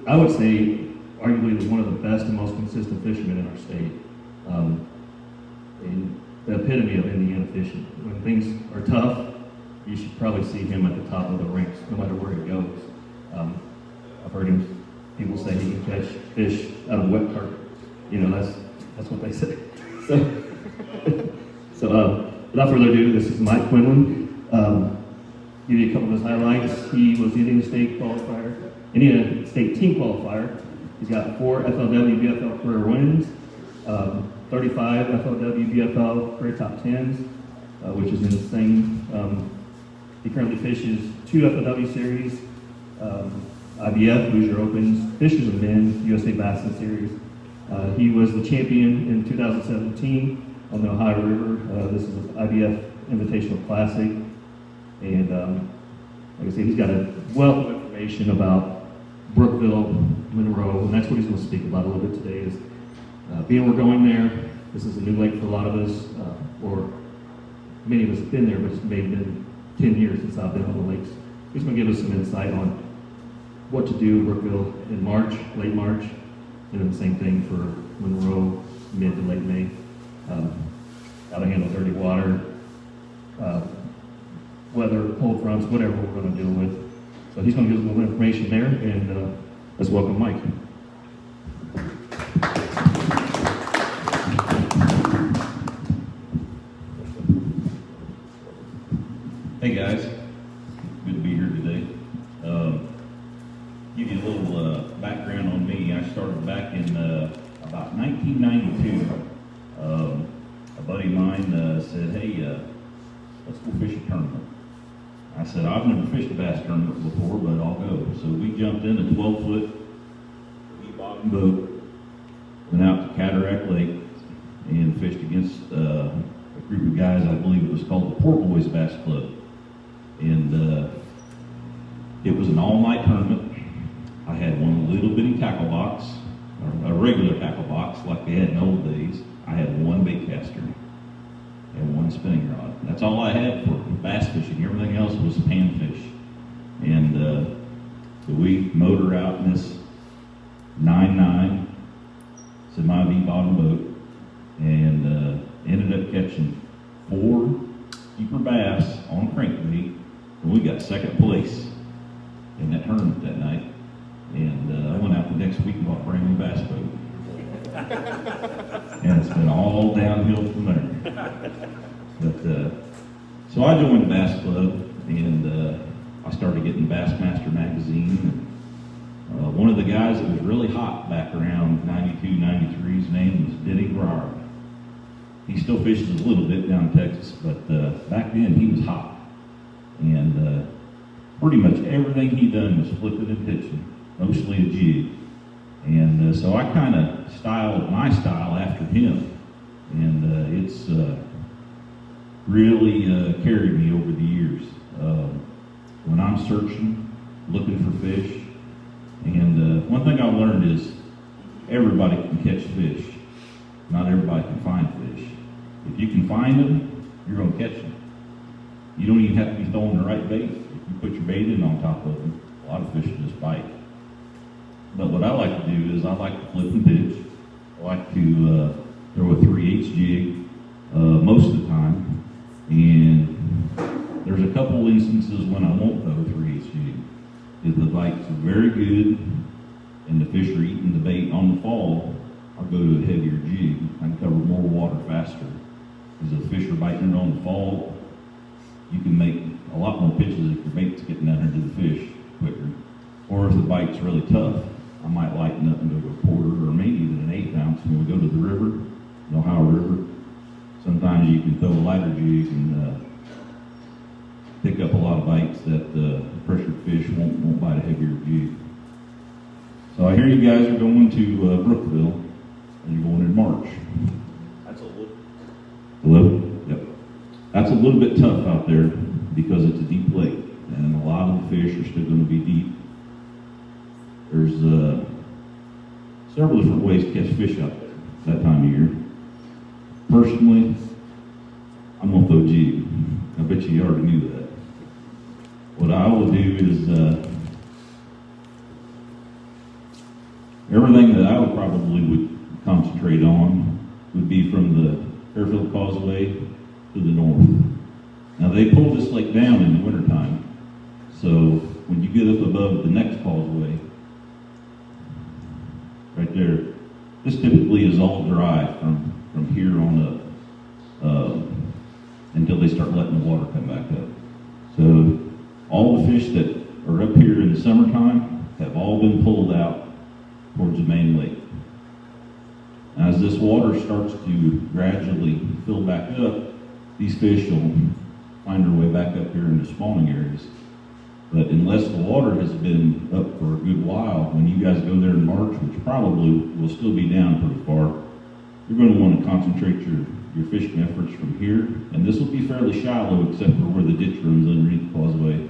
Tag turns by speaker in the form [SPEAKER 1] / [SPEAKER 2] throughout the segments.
[SPEAKER 1] I would say, arguably one of the best and most consistent fishermen in our state. And the epitome of Indiana fishing. When things are tough, you should probably see him at the top of the ranks, no matter where he goes. I've heard people say he can catch fish out of a wet carpet. You know, that's what they say. So, without further ado, this is Mike Quinlin. Give you a couple of his highlights. He was the Indiana State qualifier, Indiana State team qualifier. He's got 4 FLW BFL career wins, 35 FLW BFL career top 10s, which is insane. He currently fishes 2 FLW series, IBF, Hoosier Opens, fishes a men, USA Basin Series. He was the champion in 2017 on the Ohio River. This is an IBF Invitational Classic. And like I said, he's got a wealth of information about Brookville, Monroe, and that's what he's going to speak about a little bit today is being we're going there. This is a new lake for a lot of us, or many of us have been there, but it's maybe been 10 years since I've been on the lakes. He's going to give us some insight on what to do in Brookville in March, late March, and then the same thing for Monroe, mid to late May. How to handle dirty water, weather, cold fronts, whatever we're going to deal with. So he's going to give us a little information there, and let's welcome Mike.
[SPEAKER 2] Hey guys, good to be here today. Give you a little background on me. I started back in about 1992. A buddy of mine said, hey, let's go fish a tournament. I said, I've never fished a bass tournament before, but I'll go. So we jumped in a 12-foot bottom boat, went out to Cataract Lake, and fished against a group of guys. I believe it was called the Poor Boys Bass Club. And it was an all-night tournament. I had one little bitty tackle box, a regular tackle box like they had in the old days. I had one bait caster and one spinning rod. That's all I had for bass fishing. Everything else was panfish. And so we motor out in this 9.9 semi-V bottom boat and ended up catching 4 keeper bass on crankbait, and we got second place in that tournament that night. And I went out the next week and bought a brand new bass boat. And it's been all downhill from there. But so I joined the Bass Club, and I started getting Bassmaster magazine. And, one of the guys that was really hot back around 92, 93, his name was Denny Breyer. He still fishes a little bit down in Texas, but back then he was hot. And pretty much everything he done was flipping and pitching, mostly a jig. And so I kind of styled my style after him. And it's really carried me over the years. When I'm searching, looking for fish, and one thing I've learned is everybody can catch fish. Not everybody can find fish. If you can find them, you're going to catch them. You don't even have to be throwing the right bait. If you put your bait in on top of them, a lot of fish will just bite. But what I like to do is I like to flip and pitch. I like to throw a 3/8 jig most of the time. And there's a couple instances when I won't throw a 3/8 jig. If the bite's very good and the fish are eating the bait on the fall, I'll go to a heavier jig. I can cover more water faster. Because if the fish are biting it on the fall, you can make a lot more pitches if your bait's getting down into the fish quicker. Or if the bite's really tough, I might lighten up and go to a quarter or maybe even an 1/8 ounce when we go to the river, the Ohio River. Sometimes you can throw a lighter jig and pick up a lot of bites that pressured fish won't bite a heavier jig. So I hear you guys are going to Brookville, and you're going in March. That's a little. Yep. That's a little bit tough out there because it's a deep lake, and a lot of the fish are still going to be deep. There's several different ways to catch fish out there that time of year. Personally, I'm going to throw jig. I bet you already knew that. What I will do is Everything that I would concentrate on would be from the Fairfield Causeway to the north. Now they pull this lake down in the wintertime, so when you get up above the next causeway, right there, this typically is all dry from here on up until they start letting the water come back up. So all the fish that are up here in the summertime have all been pulled out towards the main lake. As this water starts to gradually fill back up, these fish will find their way back up here into spawning areas. But unless the water has been up for a good while, when you guys go there in March, which probably will still be down pretty far, you're going to want to concentrate your fishing efforts from here. And this will be fairly shallow except for where the ditch runs underneath the causeway.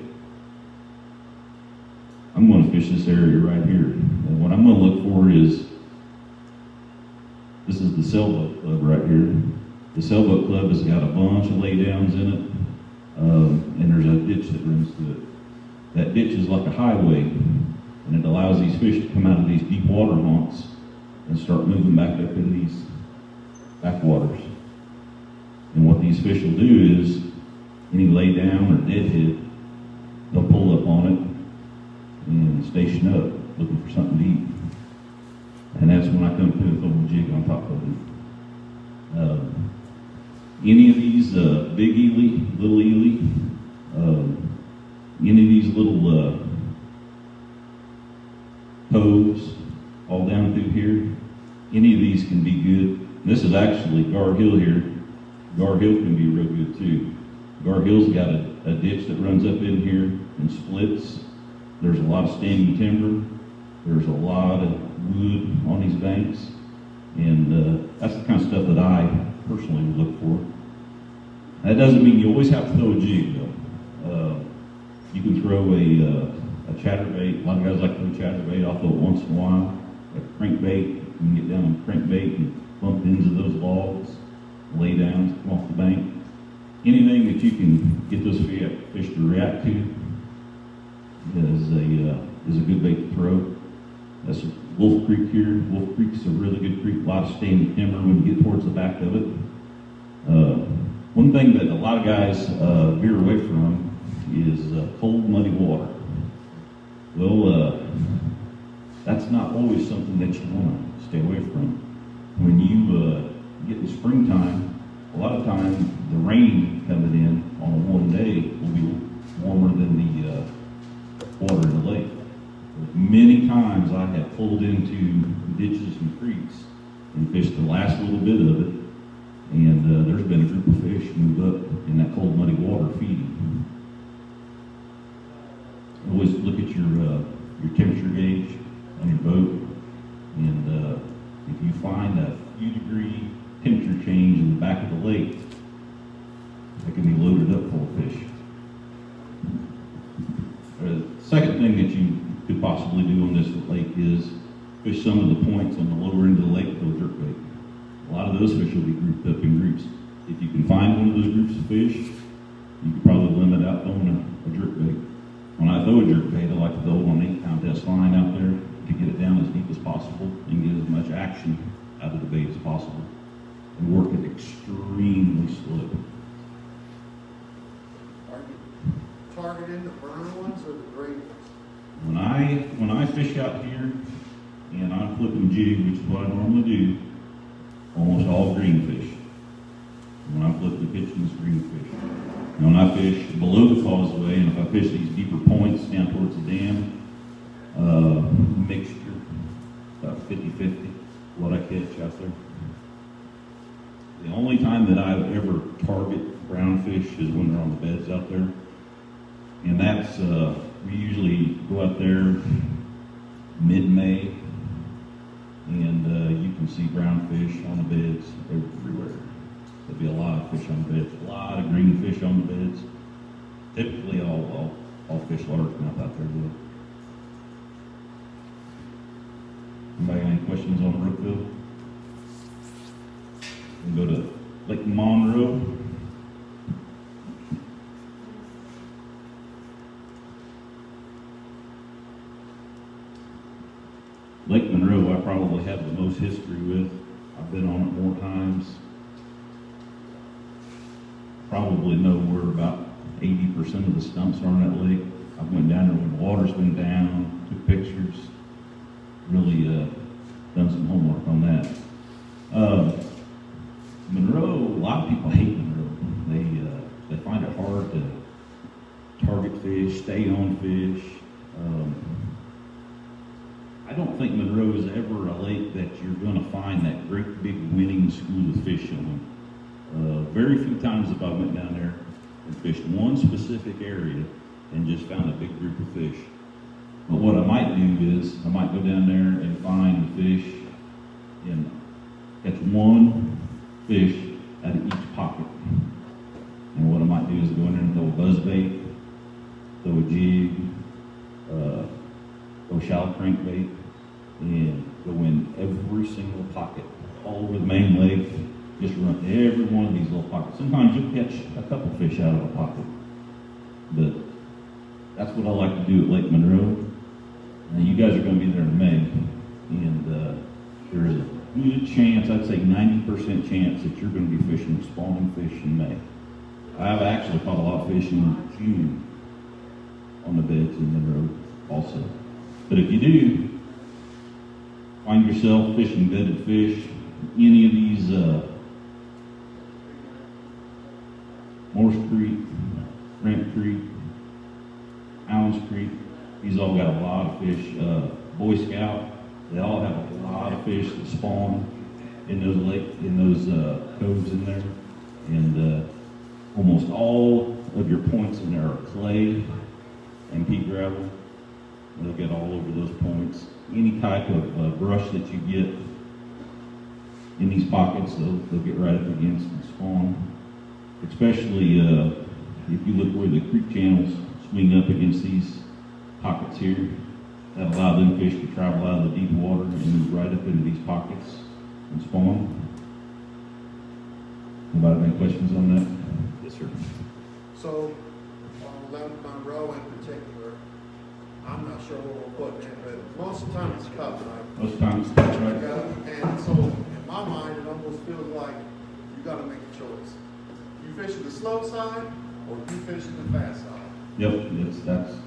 [SPEAKER 2] I'm going to fish this area right here. And what I'm going to look for is, this is the sailboat club right here. The sailboat club has got a bunch of laydowns in it, and there's a ditch that runs through it. That ditch is like a highway, and it allows these fish to come out of these deep water haunts and start moving back up in these backwaters. And what these fish will do is, any laydown or deadhead, they'll pull up on it and station up, looking for something to eat. And that's when I come to a little jig on top of it. Any of these big ely, little ely, any of these little coves all down through here, any of these can be good. This is actually Gar Hill here. Gar Hill can be real good too. Gar Hill's got a ditch that runs up in here and splits. There's a lot of standing timber. There's a lot of wood on these banks, and that's the kind of stuff that I personally would look for. That doesn't mean you always have to throw a jig, though. You can throw a chatterbait. A lot of guys like to throw chatterbait. I'll throw it once in a while. A crankbait. You can get down on crankbait and bump ends of those logs, lay down, come off the bank. Anything that you can get those fish to react to is a good bait to throw. That's Wolf Creek here. Wolf Creek's a really good creek. A lot of standing timber when you get towards the back of it. One thing that a lot of guys veer away from is cold, muddy water. Well, that's not always something that you want to stay away from. When you get in springtime, a lot of times the rain coming in on a warm day will be warmer than the water in the lake. Many times I have pulled into ditches and creeks and fished the last little bit of it, and there's been a group of fish move up in that cold, muddy water feeding. Always look at your temperature gauge on your boat, and if you find a few degree temperature change in the back of the lake, it can be loaded up full of fish. The second thing that you could possibly do on this lake is fish some of the points on the lower end of the lake with a jerkbait. A lot of those fish will be grouped up in groups. If you can find one of those groups of fish, you could probably limit out throwing a jerkbait. When I throw a jerkbait, I like to throw on an 8-pound test line out there to get it down as deep as possible and get as much action out of the bait as possible, and work it extremely slow.
[SPEAKER 3] Are you targeting the brown ones or the green ones?
[SPEAKER 2] When I fish out here and I'm flipping jig, which is what I normally do, almost all green fish. When I flip the pitching, it's green fish. And when I fish below the causeway, and if I fish these deeper points down towards the dam, mixture, about 50-50, what I catch out there. The only time that I ever target brown fish is when they're on the beds out there. And that's, we usually go out there mid-May, and you can see brown fish on the beds everywhere. There'll be a lot of fish on the beds, a lot of green fish on the beds. Typically, all fish largemouth out there will. Anybody got any questions on Brookville? We can go to Lake Monroe. Lake Monroe, probably have the most history with. I've been on it more times. Probably know where about 80% of the stumps are in that lake. I went down there when the water's been down, took pictures, really done some homework on that. Monroe, a lot of people hate Monroe. They find it hard to target fish, stay on fish. I don't think Monroe is ever a lake that you're going to find that great big winning school of fish on. Very few times have I went down there and fished one specific area and just found a big group of fish. But what I might do is I might go down there and find the fish and catch one fish out of each pocket. And what I might do is go in there and throw a buzzbait, throw a jig, throw a shallow crankbait, and go in every single pocket, all over the main lake. Just run every one of these little pockets. Sometimes you'll catch a couple fish out of a pocket. But that's what I like to do at Lake Monroe. And you guys are going to be there in May. And there's a good chance, I'd say 90% chance, that you're going to be fishing spawning fish in May. I've actually caught a lot of fish in June on the beds in Monroe also. But if you do find yourself fishing bedded fish, any of these Morse Creek, Ramp Creek, Allen's Creek, these all got a lot of fish. Boy Scout, they all have a lot of fish that spawn in those coves in there. And almost all of your points in there are clay and pea gravel. They'll get all over those points. Any type of brush that you get in these pockets, they'll get right up against and spawn. Especially if you look where the creek channels swing up against these pockets here, that allow them fish to travel out of the deep water and move right up into these pockets and spawn. Anybody have any questions on that? Yes, sir.
[SPEAKER 3] So, on Lake Monroe in particular, I'm not sure what we're putting in, but most of the time it's cut, right?
[SPEAKER 2] Most times, that's right.
[SPEAKER 3] And so, in my mind, it almost feels like you got to make a choice. You fishing the slow side, or you fishing the fast side?
[SPEAKER 2] Yep,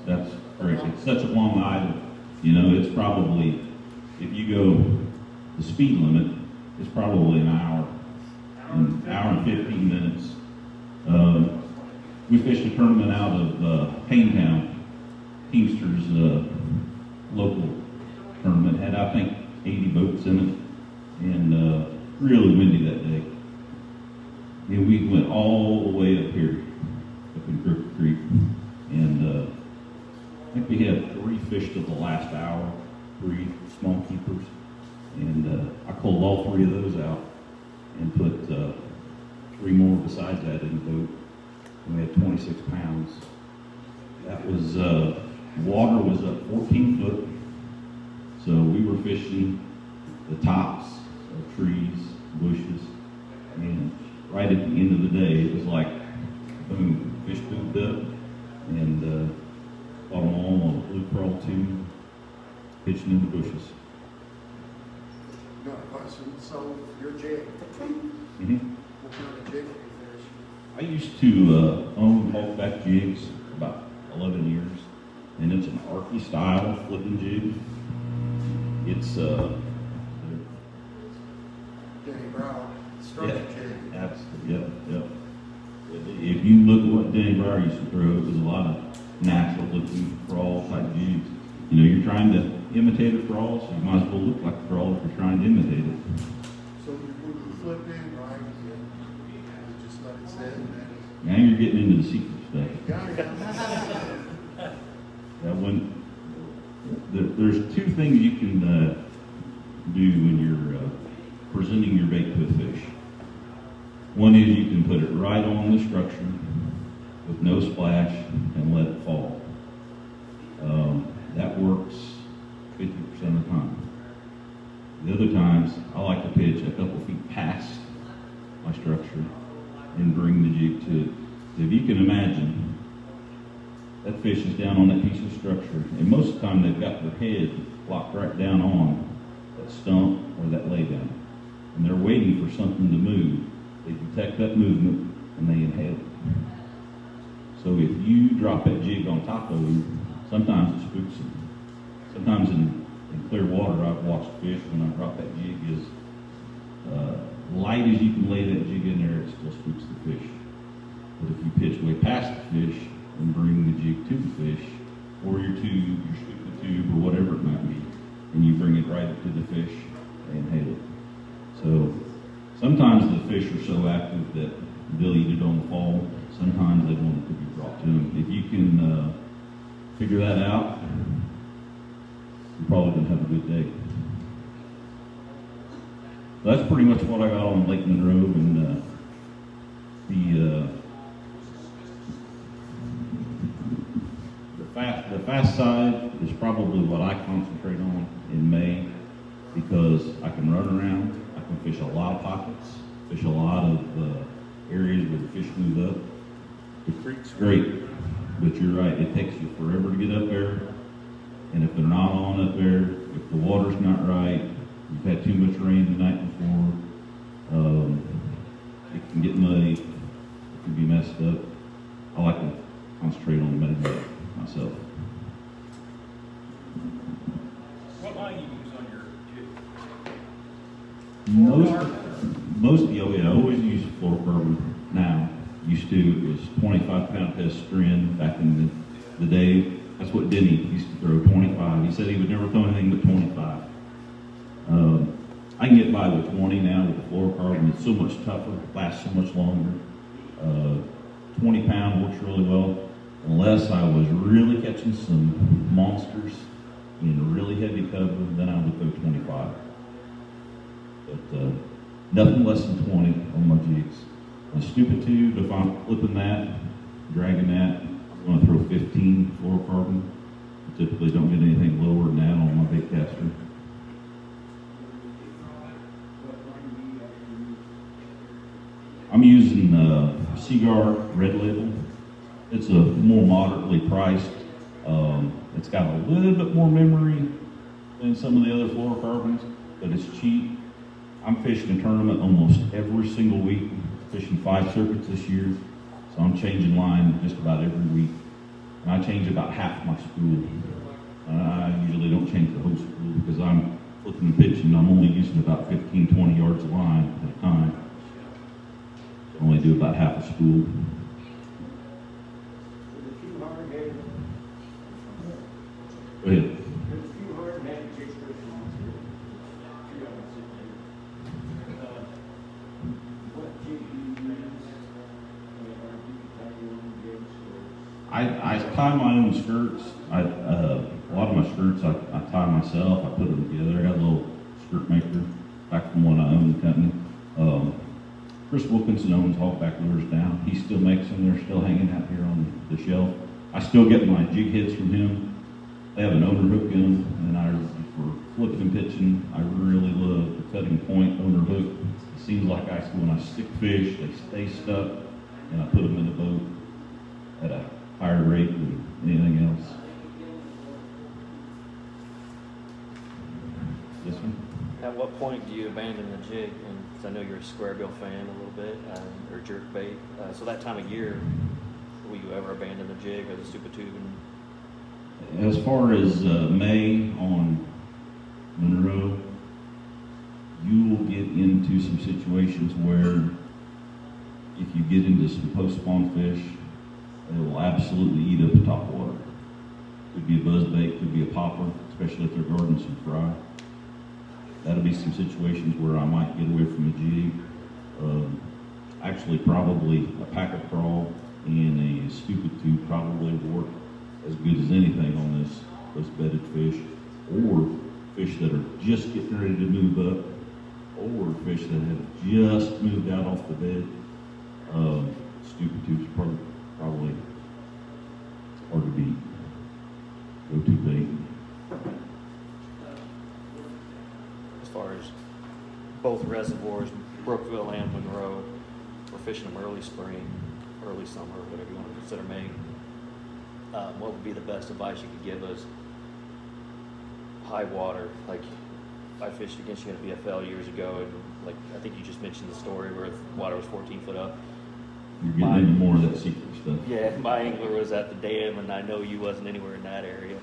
[SPEAKER 2] that's correct. It's such a long item. You know, it's probably, if you go the speed limit, it's probably an hour and 15 minutes. We fished a tournament out of Paintown, Teamsters local tournament. Had, I think, 80 boats in it, and really windy that day. And we went all the way up here, up in Crooked Creek, and I think we had 3 fish to the last hour, 3 small keepers, and I pulled all 3 of those out and put 3 more besides that in the boat, and we had 26 pounds. That was, water was up 14 foot, so we were fishing the tops of trees, bushes, and right at the end of the day, it was like, boom, fish pooped up, and caught them all on a blue crawl tube, pitching in the bushes.
[SPEAKER 3] Got a question. So, your jig,
[SPEAKER 2] Mm-hmm.
[SPEAKER 3] what kind of jig do you fish?
[SPEAKER 2] I used to own hulkback jigs for about 11 years, and it's an Arky style flipping jig. It's
[SPEAKER 3] Danny Brower, structure jig.
[SPEAKER 2] Absolutely, yep. If you look at what Danny Brower used to throw, it was a lot of natural looking crawl type jigs. You know, you're trying to imitate a crawl, so you might as well look like a crawl if you're trying to imitate it.
[SPEAKER 3] So you put the flip in, right? You just let it sit and then.
[SPEAKER 2] Now you're getting into the secret stuff.
[SPEAKER 3] Got it.
[SPEAKER 2] There's 2 things you can do when you're presenting your bait to a fish. One is you can put it right on the structure with no splash and let it fall. That works 50% of the time. The other times, I like to pitch a couple feet past my structure and bring the jig to it. If you can imagine, that fish is down on that piece of structure, and most of the time they've got their head locked right down on that stump waiting for something to move. They detect that movement and they inhale it. So if you drop that jig on top of them, sometimes it spooks them. Sometimes in clear water, I've watched fish when I drop that jig is light as you can lay that jig in there, it still spooks the fish. But if you pitch way past the fish and bring the jig to the fish, or your tube, your scooping tube, or whatever it might be, and you bring it right up to the fish, they inhale it. So sometimes the fish are so active that they'll eat it on the fall. Sometimes they want it to be brought to them. If you can figure that out, you're probably going to have a good day. So that's pretty much what I got on Lake Monroe, and the fast side is probably what I concentrate on in May, because I can run around, I can fish a lot of pockets, fish a lot of areas where the fish move up. The creek's great, but you're right, it takes you forever to get up there, and if they're not on up there, if the water's not right, you've had too much rain the night before, it can get muddy, it can be messed up. I like to concentrate on the mud myself.
[SPEAKER 4] What line you use on your jig?
[SPEAKER 2] I always use fluorocarbon now. Used to, it was 25-pound test strand back in the day. That's what Denny used to throw, 25. He said he would never throw anything but 25. I can get by with 20 now with the fluorocarbon. It's so much tougher, lasts so much longer. 20-pound works really well, unless I was really catching some monsters in really heavy cover, then I would throw 25. But nothing less than 20 on my jigs. On a stupid tube, if I'm flipping that, dragging that, I'm going to throw 15 fluorocarbon. I typically don't get anything lower than that on my bait caster. I'm using Cigar Red Label. It's a more moderately priced. It's got a little bit more memory than some of the other fluorocarbons, but it's cheap. I'm fishing a tournament almost every single week, fishing 5 circuits this year, so I'm changing line just about every week. And I change about half my spool. I usually don't change the whole spool because I'm flipping and pitching. I'm only using about 15, 20 yards of line at a time. So I only do about half a spool. Go ahead. I tie my own skirts. A lot of my skirts I tie myself. I put them together. I got a little skirt maker back from when I owned the company. Chris Wilkinson owns Hogback Lures now. He still makes them. They're still hanging out here on the shelf. I still get my jig heads from him. They have an owner hook in them, and for flipping and pitching, I really love the cutting point owner hook. It seems like when I stick fish, they stay stuck, and I put them in the boat at a higher rate than anything else. This one?
[SPEAKER 5] At what point do you abandon the jig? Because I know you're a square bill fan a little bit, or jerk bait. So that time of year, will you ever abandon the jig or the stupid tubing?
[SPEAKER 2] As far as May on Monroe, you will get into some situations where if you get into some post-spawn fish, they will absolutely eat up the top water. Could be a buzzbait, could be a popper, especially if they're guarding some fry. That'll be some situations where I might get away from a jig. Actually, probably a packer crawl and a stupid tube probably work as good as anything on those bedded fish, or fish that are just getting ready to move up, or fish that have just moved out off the bed. Stupid tubes probably hard to beat. Go-to bait.
[SPEAKER 5] As far as both reservoirs, Brookville and Monroe, we're fishing them early spring, early summer, whatever you want to consider May. What would be the best advice you could give us? High water, like I fished against you in a BFL years ago, and like I think you just mentioned the story where the water was 14 foot up.
[SPEAKER 2] You're getting into more of that secret stuff.
[SPEAKER 5] Yeah, my angler was at the dam, and I know you wasn't anywhere in that area.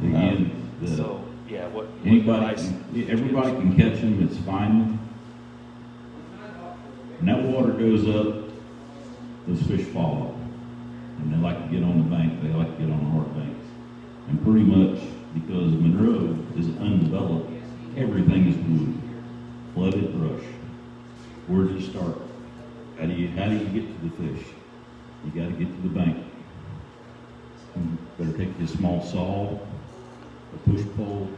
[SPEAKER 2] Again,
[SPEAKER 5] So yeah, what
[SPEAKER 2] everybody can catch them. It's fine. When that water goes up, those fish follow, and they like to get on the bank. They like to get on the hard banks, and pretty much because Monroe is undeveloped, everything is wood, flooded brush. Where do you start? How do you get to the fish? You got to get to the bank. You better take your small saw, a push pole.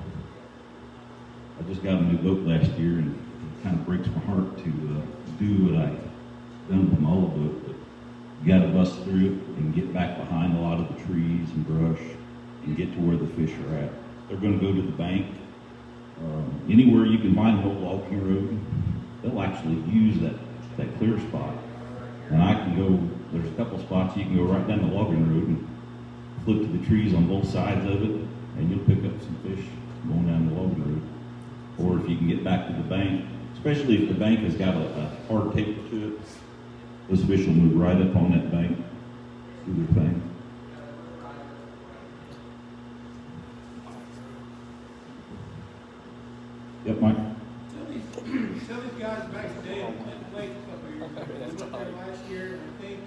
[SPEAKER 2] I just got a new boat last year, and it kind of breaks my heart to do what I done with my old boat. But you got to bust through it and get back behind a lot of the trees and brush and get to where the fish are at. They're going to go to the bank. Anywhere you can find an old logging road, they'll actually use that clear spot. And I can go, there's a couple spots you can go right down the logging road and flip to the trees on both sides of it, and you'll pick up some fish going down the logging road. Or if you can get back to the bank, especially if the bank has got a hard taper to it, those fish will move right up on that bank, do their thing. Yep, Mike?
[SPEAKER 6] Tell these guys back today on the lake a couple of years ago. We went there last year, and I think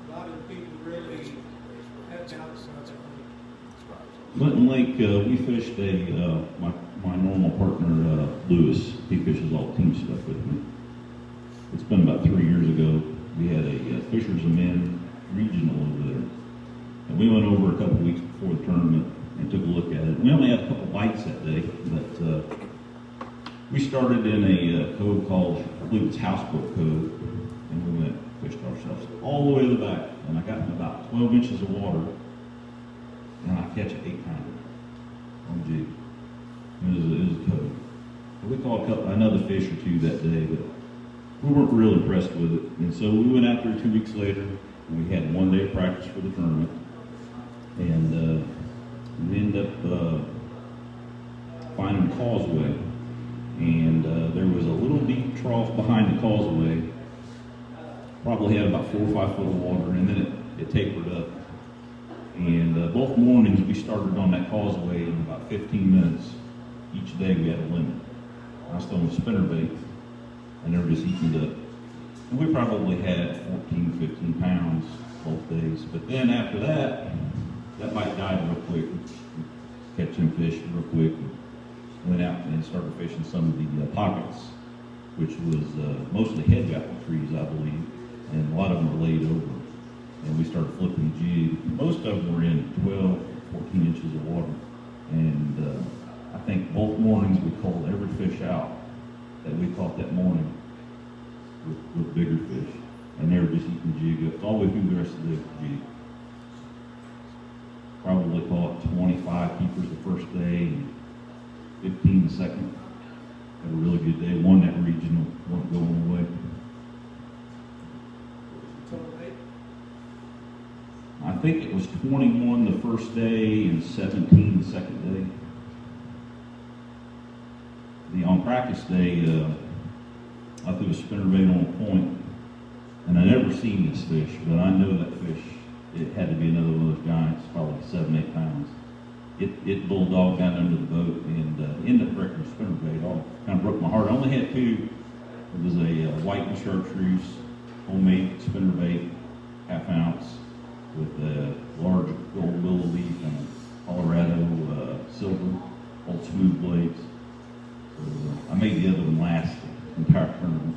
[SPEAKER 6] a lot of the people really had doubts about that lake.
[SPEAKER 2] Clinton Lake, we fished my normal partner, Lewis. He fishes all team stuff with me. It's been about 3 years ago. We had a Fishers and Men regional over there. And we went over a couple weeks before the tournament and took a look at it. We only had a couple bites that day, but we started in a cove called, I believe it's Houseboat Cove, and we went fished ourselves all the way to the back. And I got in about 12 inches of water, and I catch an 8-pounder on jig. It was a cove. We caught another fish or two that day, but we weren't real impressed with it. And so we went out there 2 weeks later, and we had 1 day of practice for the tournament. And we ended up finding a causeway. And there was a little deep trough behind the causeway. Probably had about 4 or 5 foot of water, and then it tapered up. And both mornings we started on that causeway in about 15 minutes. Each day we had a limit. I was throwing spinnerbait, and they were just eating it up. And we probably had 14, 15 pounds both days. But then after that bite died real quick. Catching fish real quick. Went out and started fishing some of the pockets, which was mostly head-apple trees, I believe, and a lot of them were laid over. And we started flipping the jig. Most of them were in 12, 14 inches of water. And I think both mornings we called every fish out that we caught that morning with bigger fish. And they were just eating the jig up all the way through the rest of the jig. Probably caught 25 keepers the first day, and 15 the second. Had a really good day. Won that regional, wasn't going away. I think it was 21 the first day and 17 the second day. On practice day, I threw a spinnerbait on a point, and I never seen this fish, but I know that fish, it had to be another one of those giants, probably 7, 8 pounds. It bulldogged down under the boat and ended up breaking the spinnerbait off. Kind of broke my heart. I only had 2. It was a white and chartreuse homemade spinnerbait, 1/2 ounce, with a large gold willow leaf and Colorado silver, all smooth blades. So I made the other one last the entire tournament.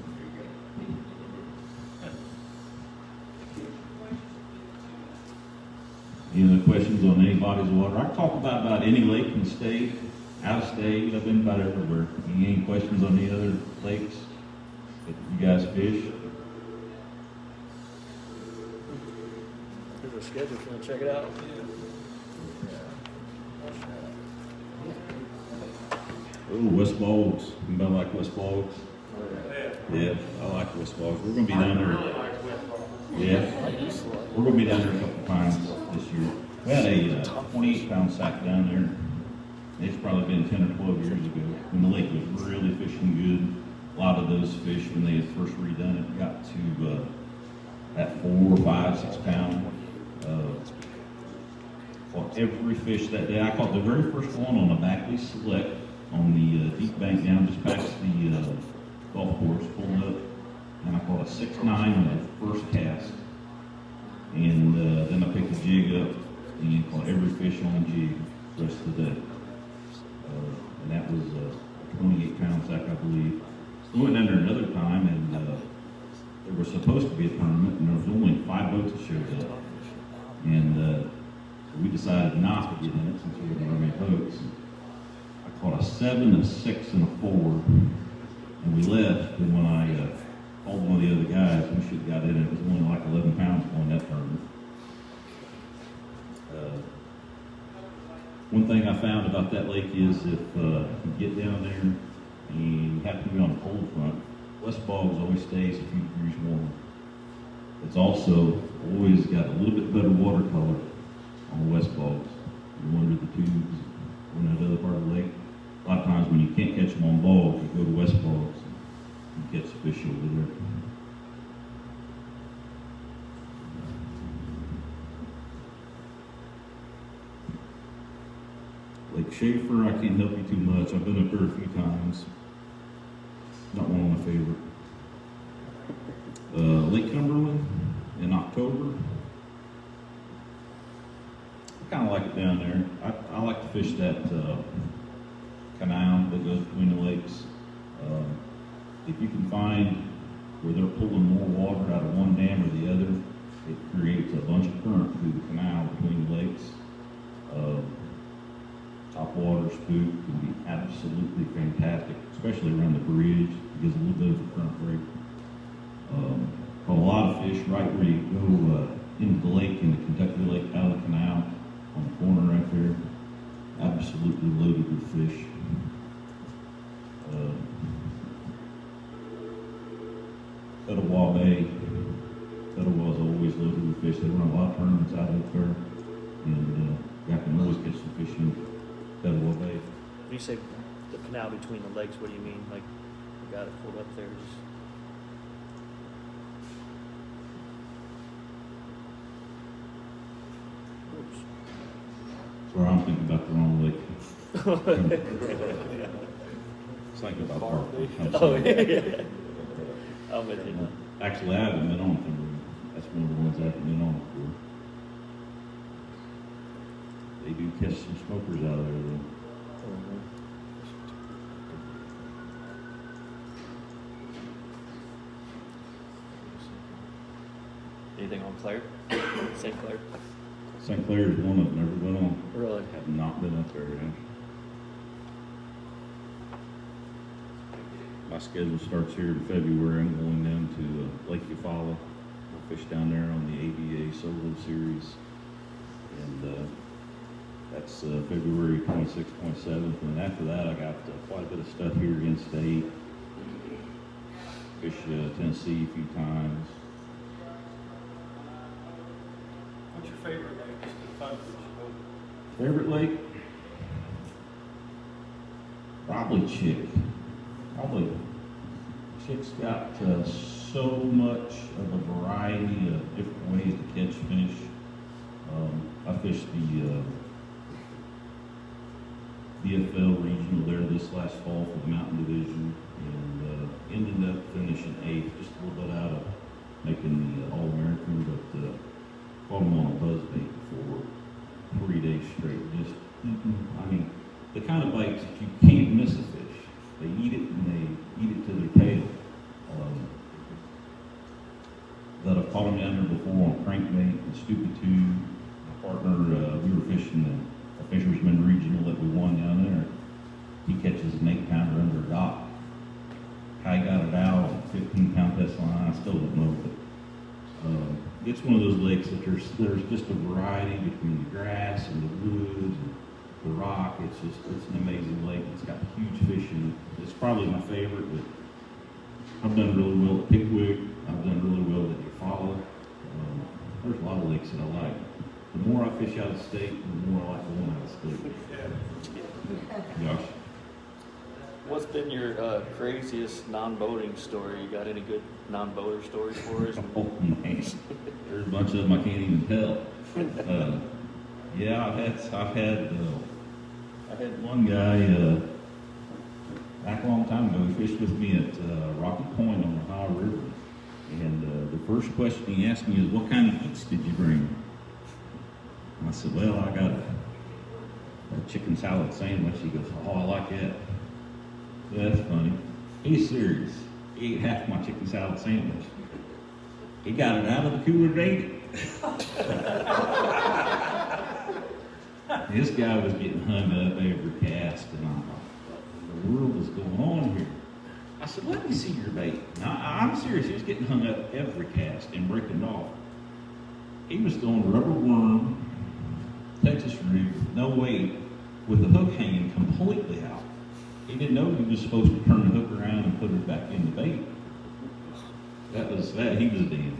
[SPEAKER 2] Any other questions on any bodies of water? I can talk about any lake in the state, out of state. I've been about everywhere. Any questions on any other lakes that you guys fish?
[SPEAKER 5] Here's our schedule. If you want to check it out.
[SPEAKER 2] Oh, West Boggs. Anybody like West Boggs? Yeah, I like West Boggs. We're going to be down there. Yeah, we're going to be down there a couple times this year. We had a 28-pound sack down there. It's probably been 10 or 12 years ago when the lake was really fishing good. A lot of those fish, when they had first redone it, got to that 4, 5, 6 pound. Caught every fish that day. I caught the very first one on a Backley Select on the deep bank down just past the golf course, pulling up, and I caught a 6'9" on the first cast. And then I picked the jig up and caught every fish on the jig the rest of the day. And that was a 28-pound sack, I believe. We went down there another time, and there was supposed to be a tournament, and there was only 5 boats that showed up. And we decided not to get in it since we didn't have any boats. I caught a 7, a 6, and a 4, and we left. And when I called one of the other guys, we should have got in it. It was only like 11 pounds on that tournament. One thing I found about that lake is if you get down there and you happen to be on the cold front, West Boggs always stays a few degrees warmer. It's also always got a little bit better watercolor on the West Boggs. You under the tubes, or in that other part of the lake. A lot of times when you can't catch them on Boggs, you go to West Boggs and catch fish over there. Lake Schaefer, I can't help you too much. I've been up there a few times. Not one of my favorite. Lake Cumberland in October. I kind of like it down there. I like to fish that canal that goes between the lakes. If you can find where they're pulling more water out of one dam or the other, it creates a bunch of current through the canal between the lakes. Top water spook can be absolutely fantastic, especially around the bridge. It gives a little bit of a current break. Caught a lot of fish right where you go into the lake, into Kentucky Lake, out of the canal, on the corner right there. Absolutely loaded with fish. Etowah Bay. Etowah is always loaded with fish. They run a lot of tournaments out of there, and you can always catch some fish in Etowah Bay.
[SPEAKER 5] When you say the canal between the legs, what do you mean? Like, you got it pulled up there? Just... Oops.
[SPEAKER 2] Sorry, I'm thinking about the wrong lake. It's like about Park.
[SPEAKER 5] Oh, yeah. I'm with you.
[SPEAKER 2] Actually, I haven't been on Timberland. That's one of the ones I haven't been on before. They do catch some smokers out of there, though.
[SPEAKER 5] Mm-hmm. Anything on Claire? St. Clair?
[SPEAKER 2] St. Clair is one I've never been on.
[SPEAKER 5] Really?
[SPEAKER 2] Have not been up there yet. My schedule starts here in February. I'm going down to Lake Eufaula. We'll fish down there on the ABA Solo Series. And that's February 26th, 27th. And after that, I got quite a bit of stuff here in state. Fish Tennessee a few times.
[SPEAKER 4] What's your favorite lake? Just the fun fish.
[SPEAKER 2] Favorite lake? Probably Chick. Chick's got so much of a variety of different ways to catch fish. I fished the BFL regional there this last fall for the Mountain Division, and ended up finishing 8th, just a little bit out of making the All-American, but caught them on a buzzbait for 3 days straight. Just, I mean, the kind of bites that you can't miss a fish. They eat it and they eat it to their tail. That I've caught them down there before on crankbait and stupid tube. My partner, we were fishing a fisherman regional that we won down there. He catches an 8-pounder under a dock. How he got it out, 15-pound test line, I still don't know. But it's one of those lakes that there's just a variety between the grass and the woods and the rock. It's an amazing lake. It's got huge fish in it. It's probably my favorite, but I've done really well at Pickwick. I've done really well at Eufaula. There's a lot of lakes that I like. the more I fish out of state, the more I like going out of state. Josh?
[SPEAKER 5] What's been your craziest non-boating story? You got any good non-boater stories for us?
[SPEAKER 2] Oh man, there's a bunch of them I can't even tell. Yeah, I had one guy back a long time ago. He fished with me at Rocky Point on the Ohio River, and the first question he asked me is, "What kind of eats did you bring?" And I said, "Well, I got a chicken salad sandwich." He goes, "Oh, I like that." That's funny. He's serious. He ate half my chicken salad sandwich. He got it out of the cooler and ate it. This guy was getting hung up every cast, and I'm like, what in the world is going on here? I said, let me see your bait. Now, I'm serious. He was getting hung up every cast and breaking off. He was throwing rubber worm, Texas rig, no weight, with the hook hanging completely out. He didn't know he was supposed to turn the hook around and put it back in the bait. He was a dandy.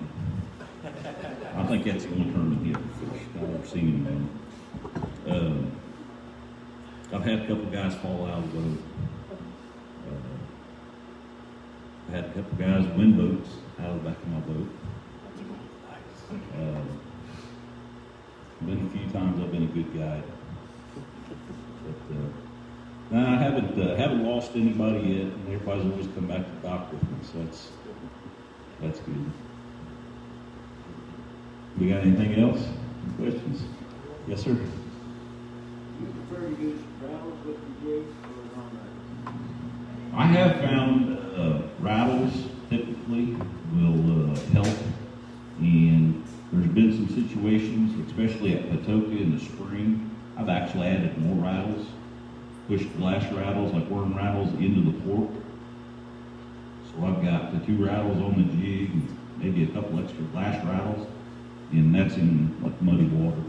[SPEAKER 2] I think that's the only tournament he ever fished. I've ever seen him in. I've had a couple guys fall out of the boat. I had a couple guys win boats out of the back of my boat. Been a few times I've been a good guide. But no, I haven't lost anybody yet, and everybody's always come back to dock with me, so that's good. We got anything else? Any questions? Yes, sir.
[SPEAKER 7] Do you prefer to use rattles with your jig or non-rattles?
[SPEAKER 2] I have found rattles typically will help, and there's been some situations, especially at Patoka in the spring, I've actually added more rattles, pushed glass rattles like worm rattles into the pork. So I've got the 2 rattles on the jig, maybe a couple extra glass rattles, and that's in like muddy water.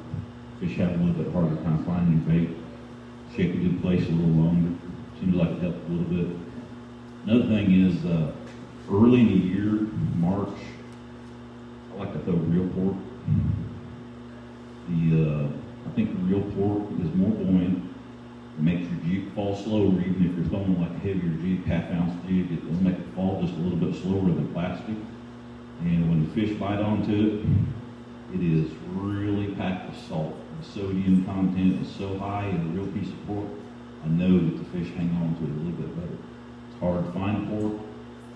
[SPEAKER 2] Fish have a little bit harder time finding bait. Shake it in place a little longer. Seems like it helped a little bit. Another thing is early in the year, March, I like to throw real pork. I think the real pork is more buoyant. It makes your jig fall slower, even if you're throwing like a heavier jig, half-ounce jig. It will make it fall just a little bit slower than plastic. And when the fish bite onto it, it is really packed with salt. The sodium content is so high in a real piece of pork, I know that the fish hang on to it a little bit better. It's hard to find pork.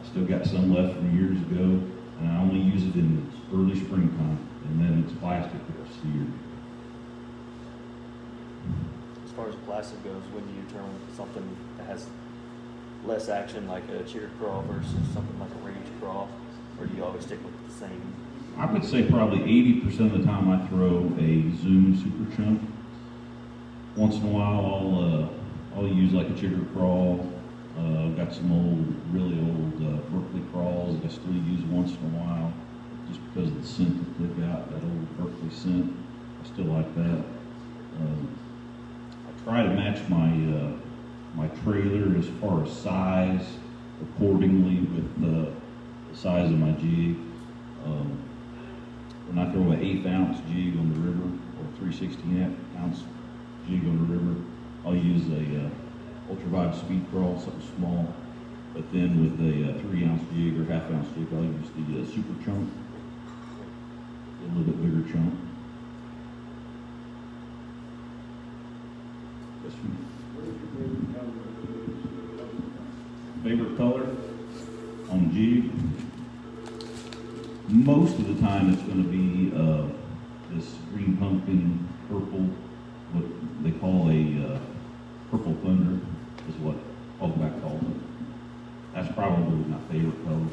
[SPEAKER 2] I still got some left from years ago, and I only use it in early springtime, and then it's plastic the rest of the year.
[SPEAKER 5] As far as plastic goes, when do you turn something that has less action, like a cheer crawl versus something like a rage crawl, or do you always stick with the same?
[SPEAKER 2] I would say probably 80% of the time I throw a Zoom Super Chunk. Once in a while I'll use like a chigger crawl. I've got some really old Berkeley crawls that I still use once in a while, just because of the scent that they've got, that old Berkeley scent. I still like that. I try to match my trailer as far as size accordingly with the size of my jig. When I throw an 1/8 ounce jig on the river or 3/16 ounce jig on the river, I'll use a ultraviolet speed crawl, something small. But then with a 3 ounce jig or half ounce jig, I'll use the super chunk, a little bit bigger chunk. Yes, ma'am.
[SPEAKER 7] What is your
[SPEAKER 2] Favorite
[SPEAKER 7] favorite color?
[SPEAKER 2] color on jig? Most of the time it's going to be this green pumpkin, purple, what they call a purple thunder is what Hogback calls it. That's probably my favorite color.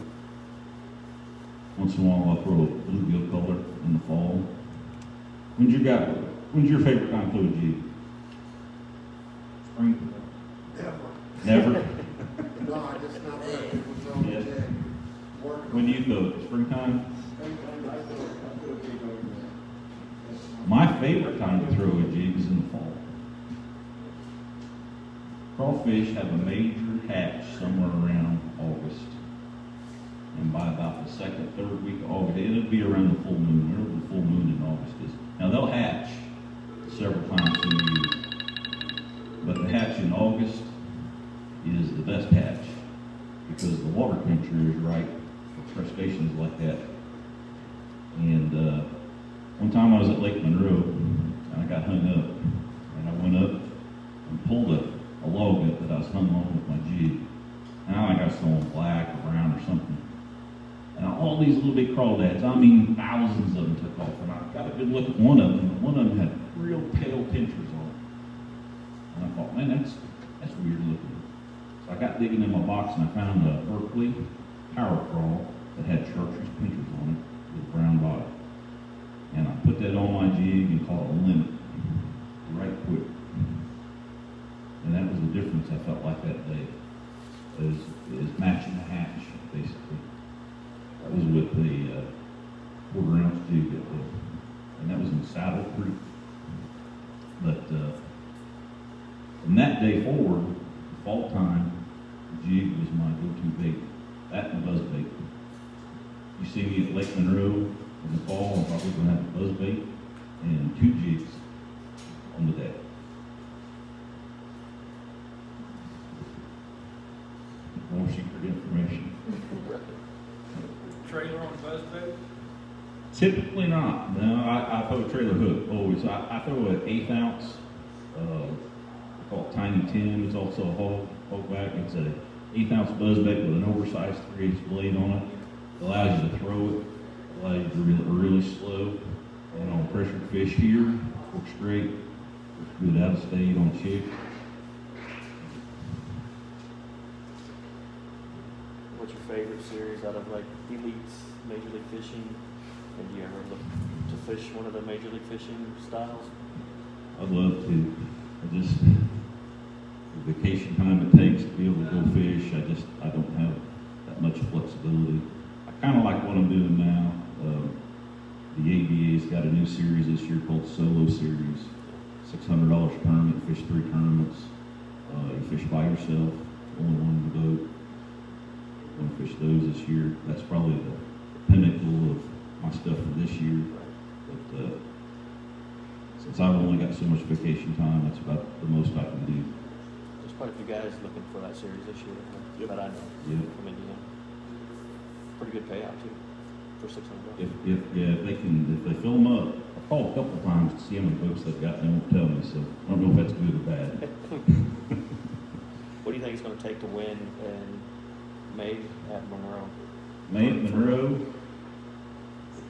[SPEAKER 2] Once in a while I'll throw a bluegill color in the fall. When's your favorite time to throw a jig? Spring?
[SPEAKER 3] Never.
[SPEAKER 2] Never?
[SPEAKER 3] No, I just not that people's on the
[SPEAKER 2] Yeah.
[SPEAKER 3] jag. Working
[SPEAKER 2] When
[SPEAKER 3] on
[SPEAKER 2] do you throw it? Springtime?
[SPEAKER 7] Sometimes I feel big over there.
[SPEAKER 2] My favorite time to throw a jig is in the fall. Crawfish have a major hatch somewhere around August. And by about the 2nd, 3rd week of August, it'll be around the full moon, wherever the full moon in August is. Now they'll hatch water temperature is right for crustaceans like that. And one time I was at Lake Monroe, and I got hung up, and I went up and pulled a log up that I was hung on with my jig. And I think I was throwing black or brown or something. And all these little big crawdads, I mean thousands of them took off. And I got a good look at one of them, and one of them had real pale pinchers on it. And I thought, man, that's weird looking. So I got digging in my box and I found a Berkeley power crawl that had chartreuse pinchers on it with a brown bottom. And I put that on my jig and caught a limit right quick. And that was the difference I felt like that day. Is matching the hatch, basically. That was with the quarter-ounce jig, and that was in Saddle Creek. But from that day forward, fall time, the jig was my go-to bait. That and buzz bait. You see me at Lake Monroe in the fall, I'm probably going to have a buzz bait and 2 jigs on the deck. More secret information.
[SPEAKER 4] Trailer on buzz bait?
[SPEAKER 2] Typically not. No, I throw a trailer hook always. I throw an 1/8 ounce. I call it Tiny Tim. It's also a hog back. It's a 1/8 ounce buzz bait with an oversized 3/8 blade on it. It allows you to throw it. It allows you to reel it really slow. And on pressured fish here, works great. Works good out of state on chick.
[SPEAKER 5] What's your favorite series out of like Elite's Major League Fishing? And do you ever look to fish one of the Major League Fishing styles?
[SPEAKER 2] I'd love to. The vacation time it takes to be able to go fish, I don't have that much flexibility. I kind of like what I'm doing now. The ABA's got a new series this year called Solo Series. $600 a tournament, fish 3 tournaments. You fish by yourself, only one in the boat. I'm going to fish those this year. That's probably the pinnacle of my stuff for this year. But since I've only got so much vacation time, that's about the most I can do.
[SPEAKER 5] There's quite a few guys looking for that series this year, that I know from Indiana. Pretty good payout too, for $600.
[SPEAKER 2] If they fill them up, I've called a couple of times to see how many boats they've got, and they won't tell me, so I don't know if that's good or bad.
[SPEAKER 5] What do you think it's going to take to win in May at Monroe?
[SPEAKER 2] May at Monroe, it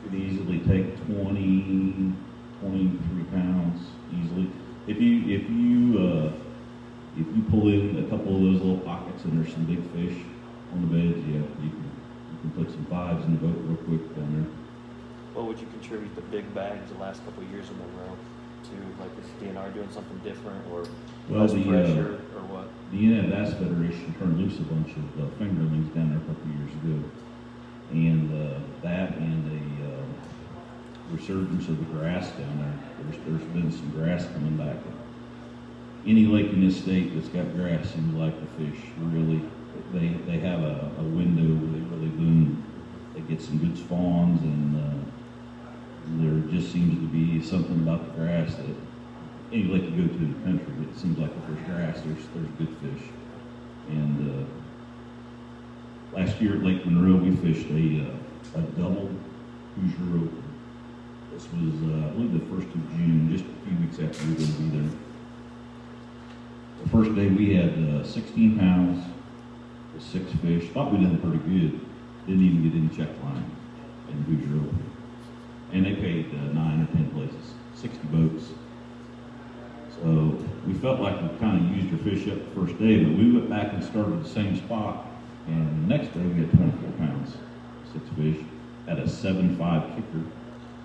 [SPEAKER 2] could easily take 20, 23 pounds easily. If you pull in a couple of those little pockets and there's some big fish on the beds, yeah, you can put some 5s in the boat real quick down there.
[SPEAKER 5] What would you contribute the big bags the last couple of years in Monroe to? Like, is DNR doing something different, or less pressure, or what?
[SPEAKER 2] The United Bass Federation turned loose a bunch of fingerlings down there a couple of years ago, and that and a resurgence of the grass down there. There's been some grass coming back. Any lake in this state that's got grass seems like the fish really. They have a window where they really boom. They get some good spawns, and there just seems to be something about the grass that any lake you go to in the country, it seems like if there's grass, there's good fish. And last year at Lake Monroe, we fished a double Hoosier Open. This was, I believe, the 1st of June, just a few weeks after we were going to be there. The first day we had 16 pounds with 6 fish. Thought we did pretty good. Didn't even get in check line in Hoosier Open. And they paid 9 or 10 places, 60 boats. So we felt like we kind of used our fish up the first day, but we went back and started the same spot. And the next day we had 24 pounds, 6 fish, had a 7.5 kicker.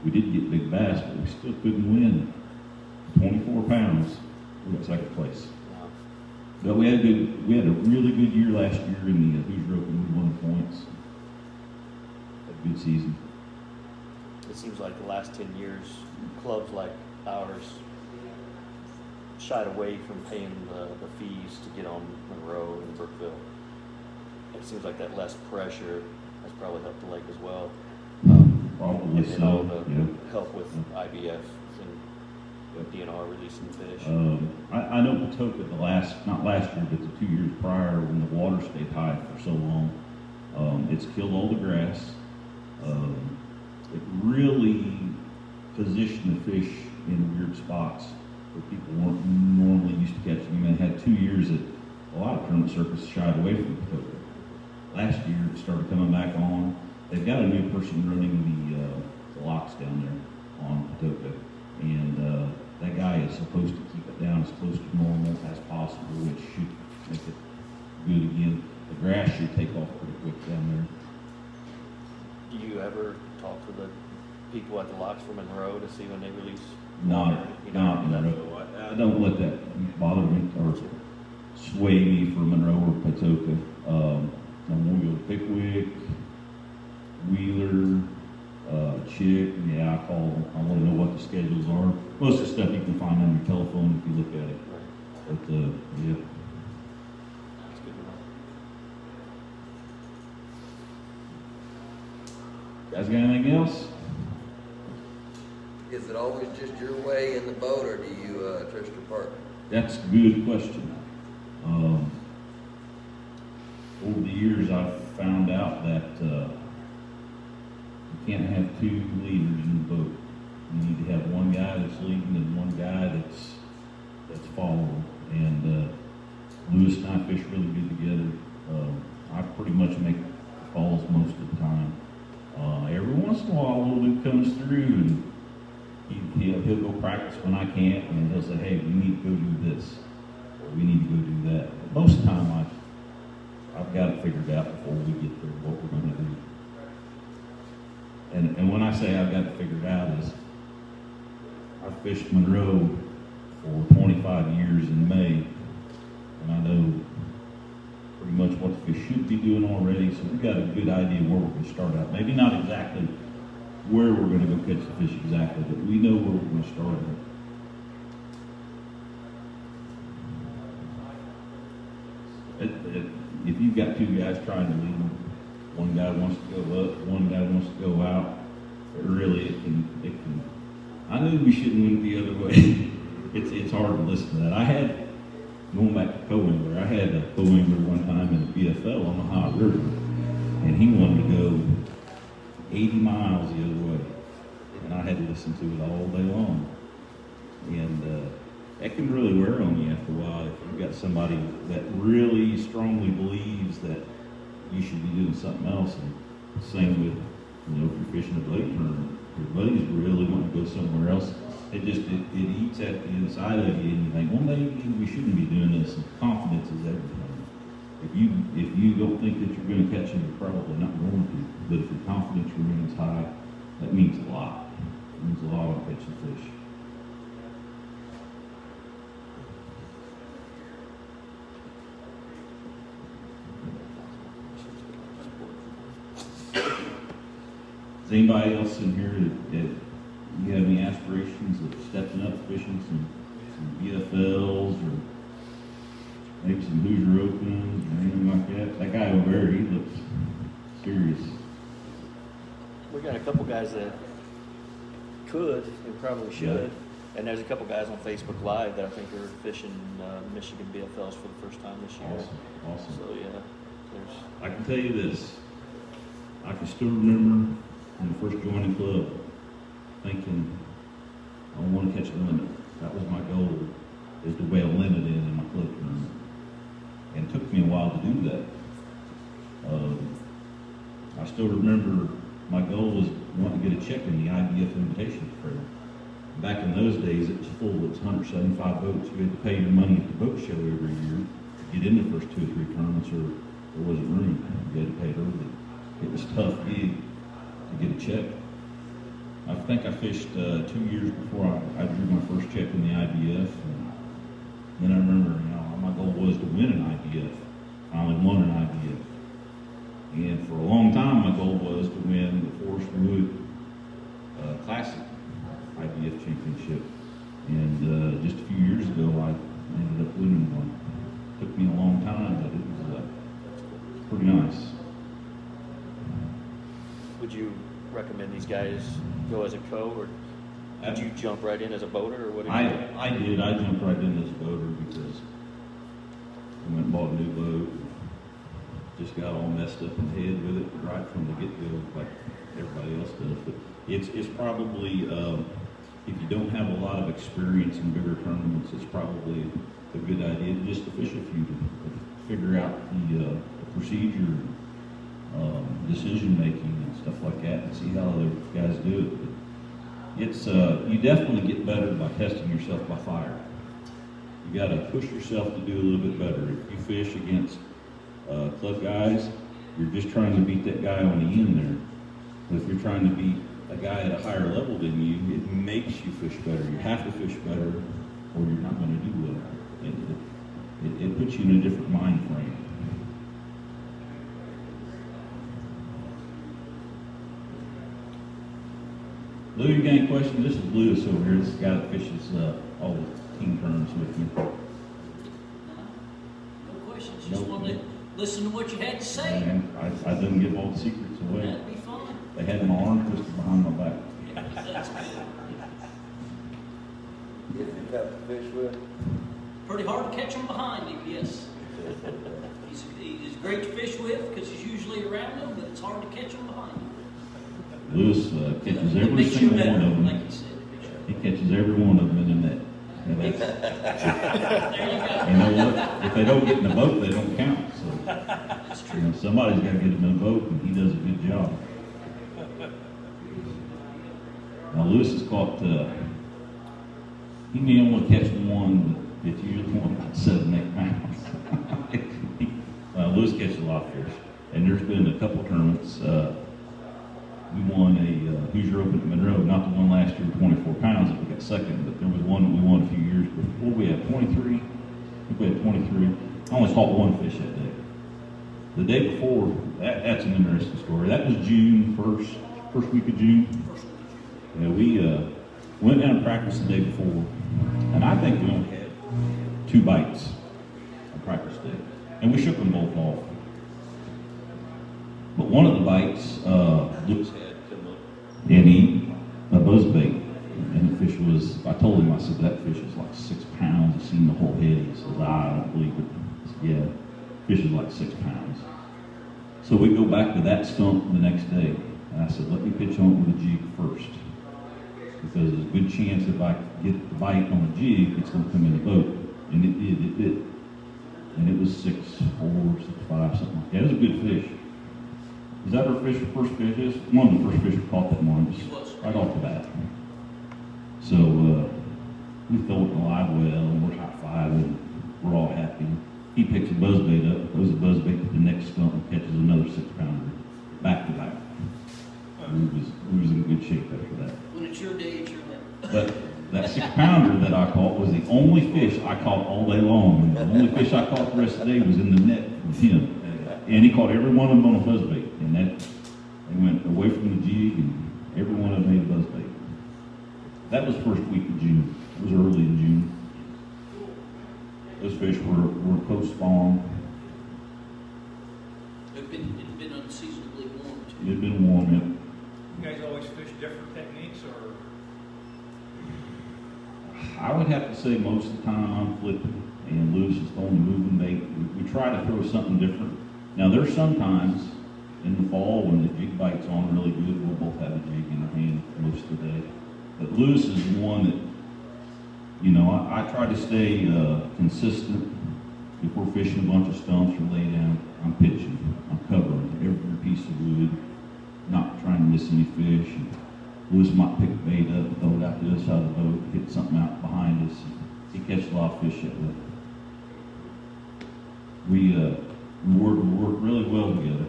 [SPEAKER 2] We did get big bass, but we still couldn't win. 24 pounds, we got second place. But we had a really good year last year in the Hoosier Open. We won points. Had a good season.
[SPEAKER 5] It seems like the last 10 years, clubs like ours shied away from paying the fees to get on Monroe and Brookville. It seems like that less pressure has probably helped the lake as well.
[SPEAKER 2] Probably
[SPEAKER 5] and
[SPEAKER 2] so.
[SPEAKER 5] all the
[SPEAKER 2] Yeah.
[SPEAKER 5] help with IBF and DNR releasing fish.
[SPEAKER 2] I know Patoka not last year, but the 2 years prior, when the water stayed high for so long, It's killed all the grass. It really positioned the fish in weird spots where people weren't normally used to catching them. And had 2 years that a lot of tournament circuits shied away from Patoka. Last year it started coming back on. They've got a new person running the locks down there on Patoka, and that guy is supposed to keep it down as close to normal as possible, which should make it good again. The grass should take off pretty quick down there.
[SPEAKER 5] Do you ever talk to the people at the locks for Monroe to see when they release
[SPEAKER 2] Not,
[SPEAKER 5] water? You don't
[SPEAKER 2] not
[SPEAKER 5] do
[SPEAKER 2] Monroe. I don't let that bother me or sway me for Monroe or Patoka. I'm going to go to Pickwick, Wheeler, Chick. Yeah, I call them. I want to know what the schedules are. Most of the stuff you can find on your telephone if you look at it.
[SPEAKER 5] Right.
[SPEAKER 2] But yeah.
[SPEAKER 5] That's good to know.
[SPEAKER 2] Guys got anything else?
[SPEAKER 8] Is it always just your way in the boat, or do you trust your partner?
[SPEAKER 2] That's a good question. Over the years, I've found out that you can't have two leaders in the boat. You need to have one guy that's leading and one guy that's following. And Lewis and I fish really good together. I pretty much make the calls most of the time. Every once in a while, a little bit comes through, and he'll go practice when I can't, and he'll say, "Hey, we need to go do this, or we need to go do that." But most of the time, I've got it figured out before we get there what we're going to do. And when I say I've got it figured out, is I've fished Monroe for 25 years in May, and I know pretty much what the fish should be doing already, so we've got a good idea where we're going to start out. Maybe not exactly where we're going to go catch the fish exactly, but we know where we're going to start at. If you've got two guys trying to lead, one guy wants to go up, one guy wants to go out, it can. I knew we shouldn't win the other way. It's hard to listen to that. Going back to co-angler, I had a co-angler one time in the BFL on the Hot River, and he wanted to go 80 miles the other way, and I had to listen to it all day long. And that can really wear on you after a while if you've got somebody that really strongly believes that you should be doing something else. And same with, if you're fishing a lake tournament, your buddies really want to go somewhere else. It eats at the inside of you, and you think, well, maybe we shouldn't be doing this. And confidence is everything. If you don't think that you're going to catch them, you're probably not going to. But if your confidence remains high, that means a lot. It means a lot on catching fish. Is anybody else in here that you have any aspirations of stepping up, fishing some BFLs or maybe some Hoosier Opens or anything like that? That guy over there, he looks serious.
[SPEAKER 5] We got a couple guys that could and probably should, and there's a couple guys on Facebook Live that I think are fishing Michigan BFLs for the first time this year.
[SPEAKER 2] Awesome.
[SPEAKER 5] So yeah, there's.
[SPEAKER 2] I can tell you this. I can still remember when I first joined the club, thinking I want to catch a limit. That was my goal, is to weigh a limit in my club tournament. And it took me a while to do that. I still remember my goal was wanting to get a check in the IBF Invitations Trail. Back in those days, it was full. It was 175 boats. You had to pay your money at the boat show every year to get in the first 2 or 3 tournaments, or there wasn't room. You had to pay early. It was a tough gig to get a check. I think I fished 2 years before I drew my first check in the IBF. And then I remember, my goal was to win an IBF. I only won an IBF. And for a long time, my goal was to win the Forrest Wood Classic IBF Championship. And just a few years ago, I ended up winning one. It took me a long time, but it was pretty nice.
[SPEAKER 5] Would you recommend these guys go as a co, or did you jump right in as a boater, or what did you do?
[SPEAKER 2] I did. I jumped right in as a boater because I went and bought a new boat. just got all messed up in the head with it right from the get-go, like everybody else does. But it's probably, if you don't have a lot of experience in bigger tournaments, it's probably a good idea just to fish a few to figure out the procedure, decision making and stuff like that, and see how other guys do it. But it's you definitely get better by testing yourself by fire. You got to push yourself to do a little bit better. If you fish against club guys, you're just trying to beat that guy on the end there. But if you're trying to beat a guy at a higher level than you, it makes you fish better. You have to fish better, or you're not going to do well. It puts you in a different mind frame. Lou, you got any questions? This is Lewis over here. This is the guy that fishes all the team tournaments with me.
[SPEAKER 9] No questions, just wanted to listen to what you had to say.
[SPEAKER 2] And I didn't give all the secrets away.
[SPEAKER 9] That'd be fun.
[SPEAKER 2] They had my arm twisted behind my back.
[SPEAKER 9] That's good.
[SPEAKER 8] If you have to fish with,
[SPEAKER 9] Pretty hard to catch him behind him, yes. He's great to fish with because he's usually around him, but it's hard to catch him behind him.
[SPEAKER 2] Lewis catches
[SPEAKER 9] It
[SPEAKER 2] every
[SPEAKER 9] makes you
[SPEAKER 2] single
[SPEAKER 9] better,
[SPEAKER 2] one of them.
[SPEAKER 9] like you said. It makes you
[SPEAKER 2] He catches every one of them in the net. And
[SPEAKER 9] better.
[SPEAKER 2] that's,
[SPEAKER 9] There you go.
[SPEAKER 2] you know what? If they don't get in the boat, they don't count. So
[SPEAKER 9] That's
[SPEAKER 2] you
[SPEAKER 9] true.
[SPEAKER 2] know, somebody's got to get them in the boat, and he does a good job. Now Lewis has caught. He may only catch one, but it's usually one about 7, 8 pounds. Lewis catches a lot of fish, and there's been a couple tournaments. We won a Hoosier Open at Monroe, not the one last year, 24 pounds that we got second, but there was one we won a few years before. We had 23. I think we had 23. I only caught one fish that day. The day before, that's an interesting story. That was June, first week of June. Yeah, we went down and practiced the day before, and I think we only had 2 bites on practice day, and we shook them both off. But one of the bites, Lewis had come up and eat a buzzbait, and the fish was, I told him, I said, that fish is like 6 pounds. I seen the whole head. He says, I don't believe it. I said, yeah, fish is like 6 pounds. So we go back to that stump the next day, and I said, let me pitch on it with a jig first, because there's a good chance if I get the bite on a jig, it's going to come in the boat. And it did. And it was 6'4", 6'5", something like that. It was a good fish. Is that our first fish? It's one of the first fish we caught that morning, just right off the bat. So we throw it in the live well, and we're high-fiving, we're all happy. He picks a buzzbait up, throws a buzzbait to the next stump, and catches another 6-pounder, back to back. We was in good shape after that.
[SPEAKER 9] When it's your day, it's your day.
[SPEAKER 2] But that 6-pounder that I caught was the only fish I caught all day long. And the only fish I caught the rest of the day was in the net with him. And he caught every one of them on a buzzbait. And that they went away from the jig, and every one of them made a buzzbait. That was first week of June. It was early in June. Those fish were post-spawn.
[SPEAKER 9] It's been unseasonably warm, too.
[SPEAKER 2] It had been warm.
[SPEAKER 4] You guys always fish different techniques, or?
[SPEAKER 2] I would have to say most of the time I'm flipping, and Lewis is throwing the moving bait. We try to throw something different. Now there's sometimes in the fall when the jig bite's on really good, we'll both have a jig in our hand most of the day. But Lewis is the one that, you know, I try to stay consistent. If we're fishing a bunch of stumps or lay down, I'm pitching. I'm covering every piece of wood, not trying to miss any fish. And Lewis might pick a bait up and throw it out the other side of the boat, hit something out behind us. He catches a lot of fish that way. We work really well together.